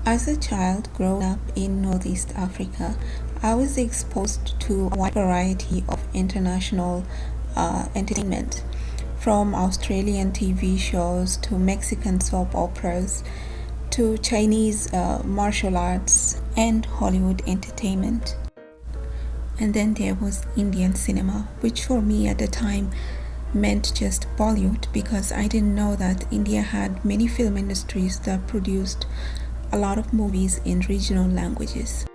As a child growing up in Northeast Africa, I was exposed to a wide variety of international entertainment, from Australian TV shows to Mexican soap operas to Chinese martial arts and Hollywood entertainment. And then there was Indian cinema, which for me at the time meant just Bollywood, because I didn't know that India had many film industries that produced a lot of movies in regional languages.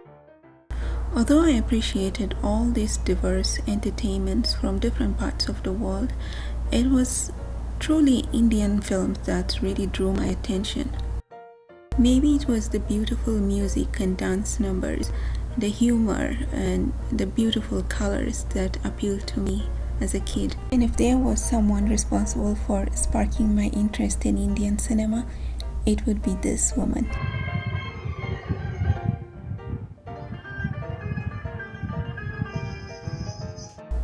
Although I appreciated all these diverse entertainments from different parts of the world, it was truly Indian films that really drew my attention. Maybe it was the beautiful music and dance numbers, the humor and the beautiful colors that appealed to me as a kid. And if there was someone responsible for sparking my interest in Indian cinema, it would be this woman.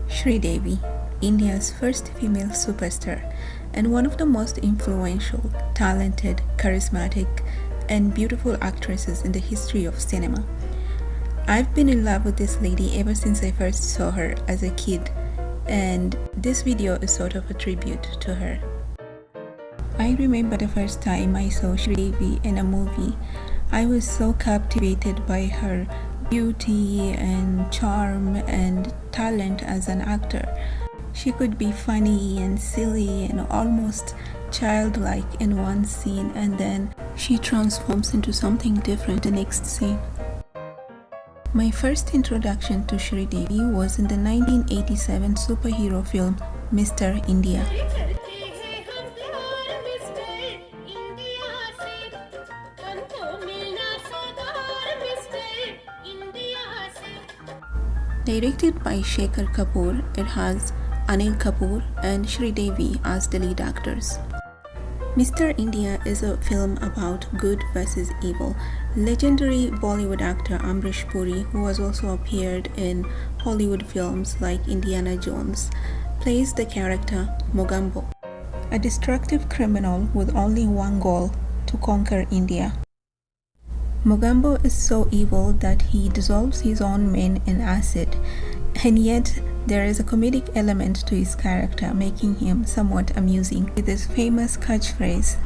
Sridevi, India's first female superstar and one of the most influential, talented, charismatic, and beautiful actresses in the history of cinema. I've been in love with this lady ever since I first saw her as a kid, and this video is sort of a tribute to her. I remember the first time I saw Sridevi in a movie. I was so captivated by her beauty and charm and talent as an actor. She could be funny and silly and almost childlike in one scene, and then she transforms into something different the next scene. My first introduction to Sridevi was in the 1987 superhero film Mr. India. Directed by Shekhar Kapoor, it has Anil Kapoor and Sridevi as the lead actors. Mr. India is a film about good versus evil. Legendary Bollywood actor Amrish Puri, who has also appeared in Hollywood films like Indiana Jones, plays the character Mogambo, a destructive criminal with only one goal: to conquer India. Mogambo is so evil that he dissolves his own men in acid, and yet there is a comedic element to his character, making him somewhat amusing, with his famous catchphrase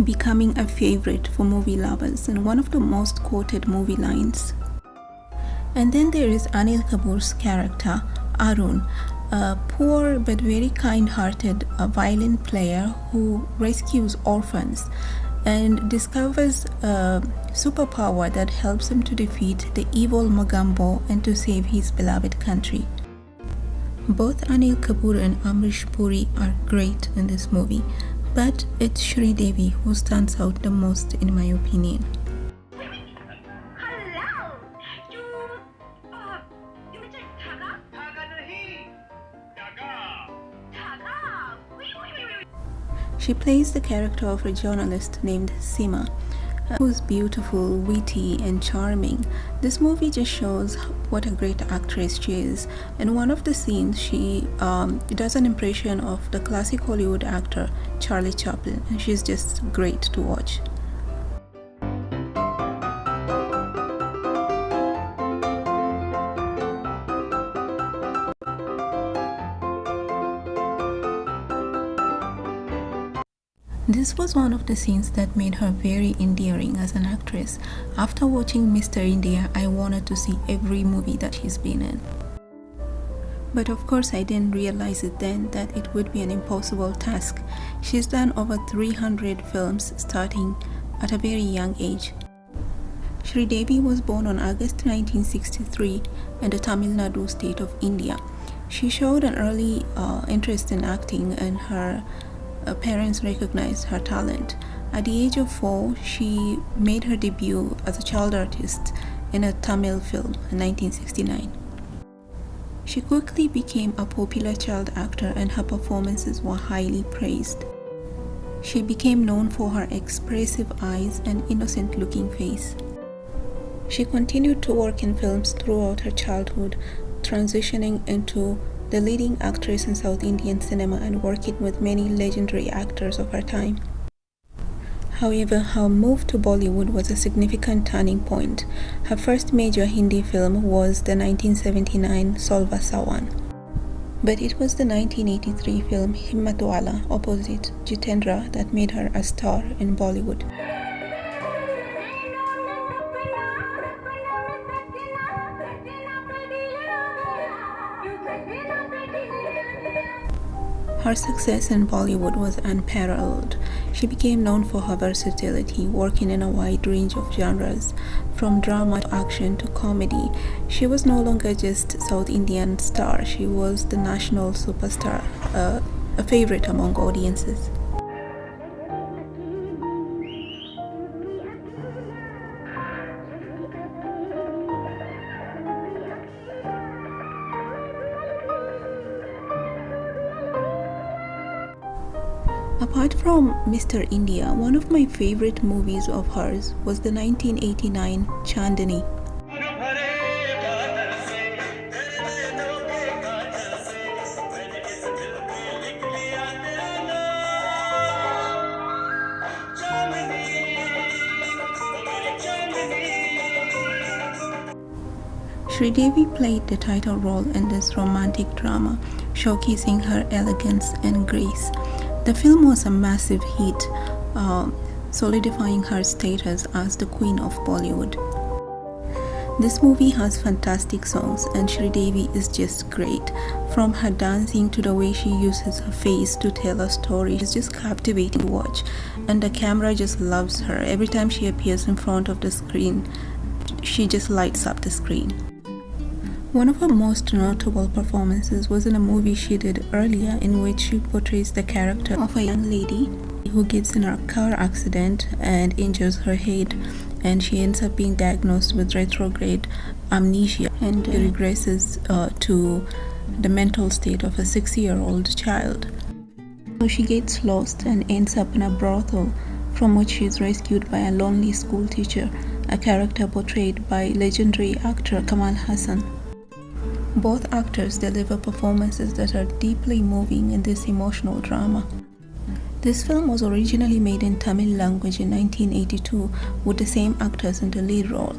becoming a favorite for movie lovers and one of the most quoted movie lines. And then there is Anil Kapoor's character, Arun, a poor but very kind-hearted violin player who rescues orphans and discovers a superpower that helps him to defeat the evil Mogambo and to save his beloved country. Both Anil Kapoor and Amrish Puri are great in this movie, but it's Sridevi who stands out the most in my opinion. She plays the character of a journalist named Seema, who's beautiful, witty, and charming. This movie just shows what a great actress she is. In one of the scenes, she does an impression of the classic Hollywood actor Charlie Chaplin, and she's just great to watch. This was one of the scenes that made her very endearing as an actress. After watching Mr. India, I wanted to see every movie that she's been in. But of course, I didn't realize it then that it would be an impossible task. She's done over 300 films starting at a very young age. Sridevi was born on August 1963 in the Tamil Nadu state of India. She showed an early interest in acting, and her parents recognized her talent. At the age of 4, she made her debut as a child artist in a Tamil film in 1969. She quickly became a popular child actor, and her performances were highly praised. She became known for her expressive eyes and innocent-looking face. She continued to work in films throughout her childhood, transitioning into the leading actress in South Indian cinema and working with many legendary actors of her time. However, her move to Bollywood was a significant turning point. Her first major Hindi film was the 1979 Solva Sawan. But it was the 1983 film Himmatwala opposite Jitendra that made her a star in Bollywood. Her success in Bollywood was unparalleled. She became known for her versatility, working in a wide range of genres, from drama to action to comedy. She was no longer just South Indian star, she was the national superstar, a favorite among audiences. Apart from Mr. India, one of my favorite movies of hers was the 1989 Chandni. Sridevi played the title role in this romantic drama, showcasing her elegance and grace. The film was a massive hit, solidifying her status as the queen of Bollywood. This movie has fantastic songs and Sridevi is just great. From her dancing to the way she uses her face to tell a story, it's just captivating to watch. And the camera just loves her. Every time she appears in front of the screen, she just lights up the screen. One of her most notable performances was in a movie she did earlier in which she portrays the character of a young lady who gets in a car accident and injures her head, and she ends up being diagnosed with retrograde amnesia and regresses to the mental state of a 6-year-old child. So she gets lost and ends up in a brothel from which she is rescued by a lonely school teacher, a character portrayed by legendary actor Kamal Hassan. Both actors deliver performances that are deeply moving in this emotional drama. This film was originally made in Tamil language in 1982 with the same actors in the lead role,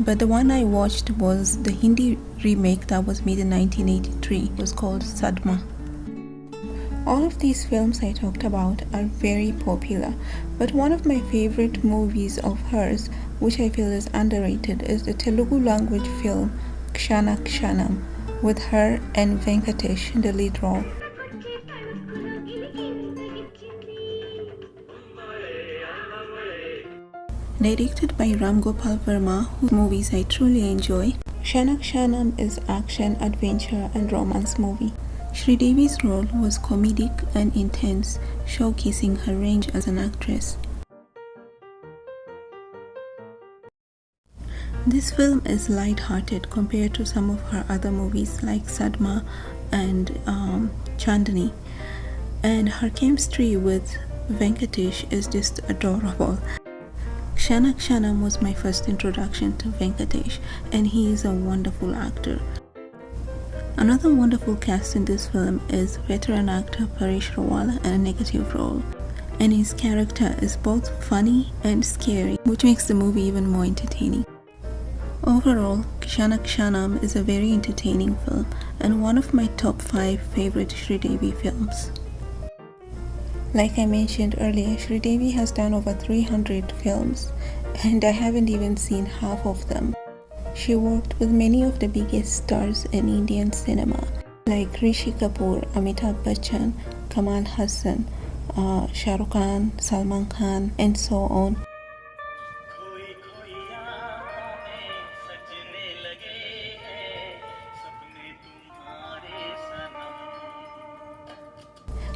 but the one I watched was the Hindi remake that was made in 1983. It was called Sadma. All of these films I talked about are very popular, but one of my favorite movies of hers, which I feel is underrated, is the Telugu language film Kshana Kshanam, with her and Venkatesh in the lead role. Directed by Ram Gopal Verma, whose movies I truly enjoy, Kshana Kshanam is action, adventure and romance movie. Sridevi's role was comedic and intense, showcasing her range as an actress. This film is light-hearted compared to some of her other movies like Sadma and Chandni, and her chemistry with Venkatesh is just adorable. Kshana Kshanam was my first introduction to Venkatesh, and he is a wonderful actor. Another wonderful cast in this film is veteran actor Paresh Rawala in a negative role, and his character is both funny and scary, which makes the movie even more entertaining. Overall, Kshana Kshanam is a very entertaining film and one of my top 5 favorite Sridevi films. Like I mentioned earlier, Sridevi has done over 300 films and I haven't even seen half of them. She worked with many of the biggest stars in Indian cinema like Rishi Kapoor, Amitabh Bachchan, Kamal Hassan, Shah Rukh Khan, Salman Khan and so on.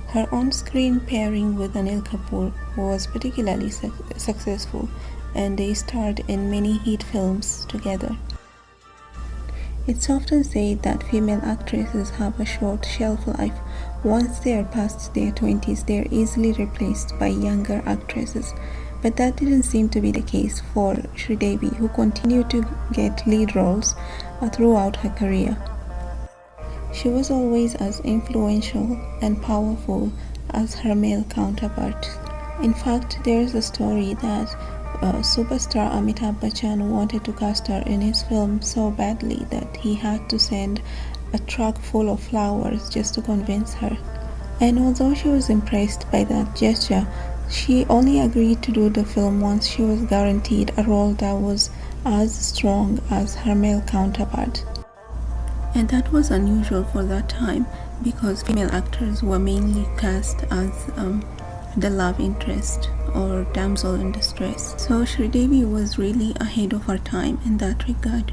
Her on-screen pairing with Anil Kapoor was particularly successful and they starred in many hit films together. It's often said that female actresses have a short shelf life. Once they are past their 20s, they are easily replaced by younger actresses. But that didn't seem to be the case for Sridevi, who continued to get lead roles throughout her career. She was always as influential and powerful as her male counterparts. In fact, there is a story that superstar Amitabh Bachchan wanted to cast her in his film so badly that he had to send a truck full of flowers just to convince her. And although she was impressed by that gesture, she only agreed to do the film once she was guaranteed a role that was as strong as her male counterpart. And that was unusual for that time because female actors were mainly cast as the love interest or damsel in distress. So Sridevi was really ahead of her time in that regard.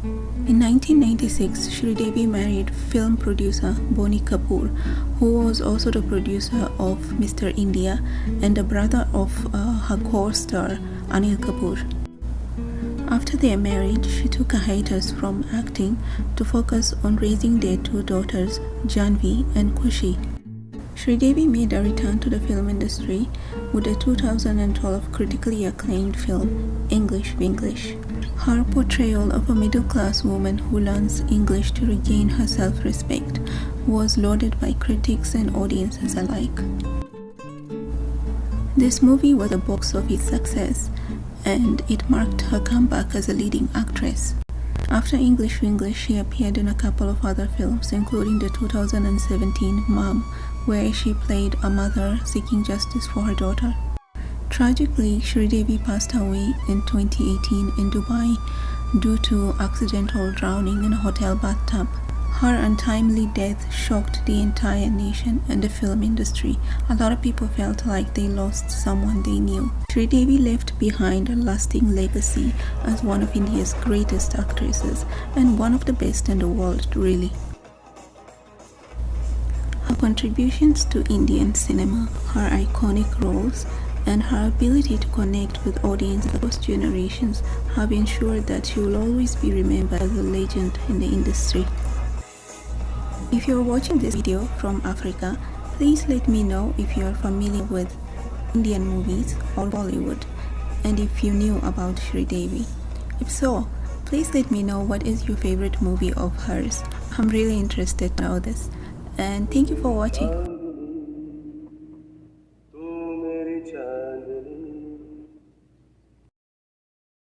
In 1996, Sridevi married film producer Bonnie Kapoor, who was also the producer of Mr. India and the brother of her co-star Anil Kapoor. After their marriage, she took a hiatus from acting to focus on raising their two daughters, Janvi and Kushi. Sridevi made a return to the film industry with the 2012 critically acclaimed film English Winglish. Her portrayal of a middle-class woman who learns English to regain her self-respect was lauded by critics and audiences alike. This movie was a box office success, and it marked her comeback as a leading actress. After English Winglish, she appeared in a couple of other films, including the 2017 Mom, where she played a mother seeking justice for her daughter. Tragically, Sridevi passed away in 2018 in Dubai due to accidental drowning in a hotel bathtub. Her untimely death shocked the entire nation and the film industry. A lot of people felt like they lost someone they knew. Sridevi left behind a lasting legacy as one of India's greatest actresses and one of the best in the world, really. Her contributions to Indian cinema, her iconic roles, and her ability to connect with audiences across generations have ensured that she will always be remembered as a legend in the industry. If you're watching this video from Africa, please let me know if you are familiar with Indian movies or Bollywood, and if you knew about Sridevi. If so, please let me know what is your favorite movie of hers. I'm really interested to know this. And thank you for watching.